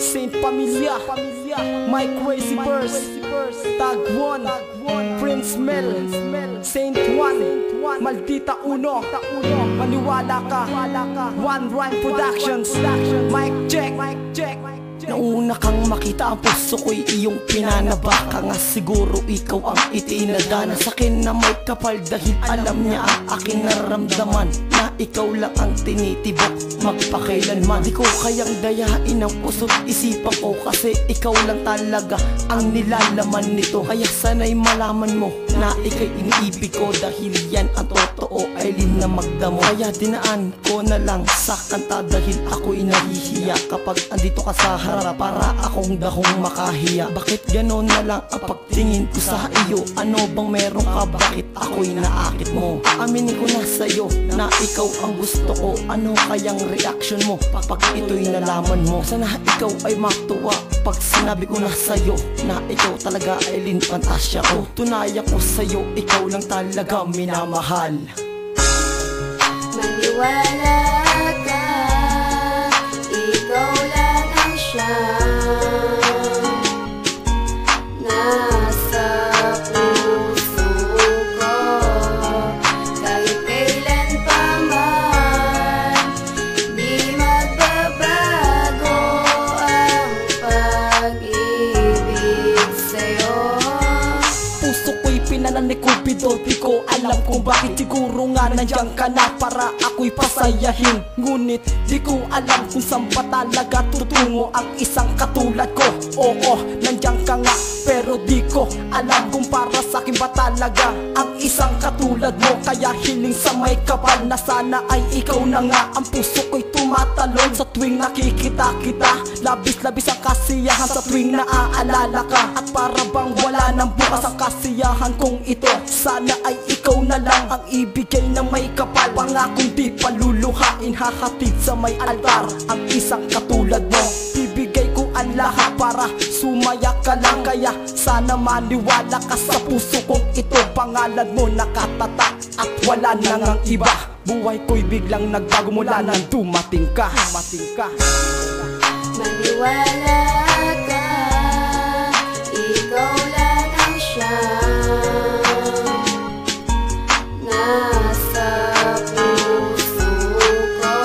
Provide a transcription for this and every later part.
Saint Pamilya, My Crazy Verse, Tag 1, Prince Mel, Saint Juan, Maldita Uno, Maniwala Ka, One Rhyme Productions, Mic check. Nauna kang makita ang puso ko'y iyong pinanaba. Ka nga siguro ikaw ang itinadana sa akin na may kapal, dahil alam niya ang aking nararamdaman, na ikaw lang ang tinitibok magpakailanman. Di ko kayang dayain ang puso't isipan ko, kasi ikaw lang talaga ang nilalaman nito. Kaya sana'y malaman mo na ika'y iniibig ko, dahil yan ang totoo ay lin na magdamo. Kaya dinaan ko na lang sa kanta, dahil ako'y nahihiya kapag andito ka sa harap, para akong dahong makahiya. Bakit ganon na lang ang pagtingin ko sa iyo? Ano bang meron ka? Bakit ako'y naakit mo? Aminin ko na sa'yo na ikaw ang gusto ko. Ano kayang reaction mo pag ito'y nalaman mo? Sana ikaw ay matuwa pag sinabi ko na sa'yo na ikaw talaga ay lin fantasya ko. Tunayan ko sa'yo, ikaw lang talaga minamahal. Maniwala ka, ikaw lang ang nasa puso ko. Kahit kailan pa man, di magbabago ang pag-ibig sa'yo. Puso ko'y pinanan ni Cupido, di ko alam kung bakit. Siguro nga nandiyan ka na para ako'y pasayahin, ngunit di ko alam kung saan pa talaga tutungo ang isang katulad ko. Oo, nandiyan ka nga, pero di ko alam kung para sa'kin ba talaga ang isang katulad mo. Kaya hiling sa may kapal na sana ay ikaw na nga. Ang puso ko'y tumatalon sa tuwing nakikita kita. Labis-labis ang kasiyahan sa tuwing naaalala ka. At para bang wala nang bukas ang kasiyahan kong ito. Sana ay ikaw na lang ang ibigay ng may kapal. Pangakong di paluluhain, hahatid sa may altar ang isang katulad mo. Bibigay ko ang lahat para sumaya ka lang. Kaya sana maniwala ka sa puso kong ito. Pangalan mo nakatatak at wala nang ang iba. Buhay ko'y biglang nagbago mula nang dumating ka. Maniwala ka, ikaw lang ang nasa puso ko.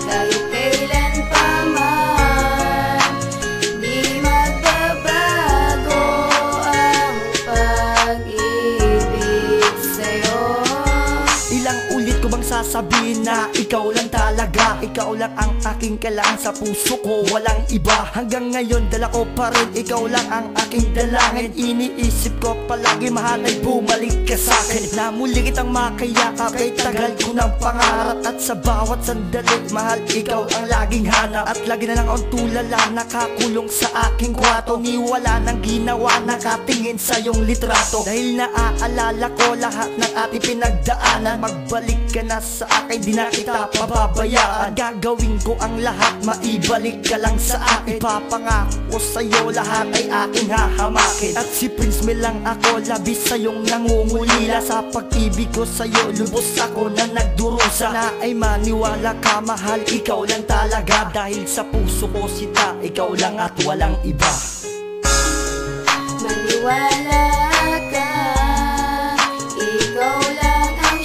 Kahit kailan pa man, di magbabago ang pag-ibig sa'yo. Ilang ulit ko bang sasabihin na ikaw lang talaga, ikaw lang ang aking kailangan sa puso ko, walang iba. Hanggang ngayon dala ko pa rin, ikaw lang ang aking dalangin. Iniisip ko palagi, mahal ay bumalik ka sa'kin, na muli kitang makayakap. Kay tagal ko ng pangarap, at sa bawat sandali, mahal, ikaw ang laging hanap. At lagi na lang akong tulala, nakakulong sa aking kwarto. Ni wala nang ginawa, nakatingin sa iyong litrato. Dahil naaalala ko lahat ng ating pinagdaanan. Magbalik ka na sa akin, di na kita pababayaan. Gagawin ko ang lahat, maibalik ka lang sa akin. Papangako sa'yo lahat ay aking hahamakin. At si Prince Mel lang ako, labis sa'yong nangungulila. Sa pag-ibig ko sa'yo, lubos ako na nagdurusa. Na ay maniwala ka, mahal, ikaw lang talaga. Dahil sa puso ko sita, ikaw lang at walang iba. Maniwala ka, ikaw lang ang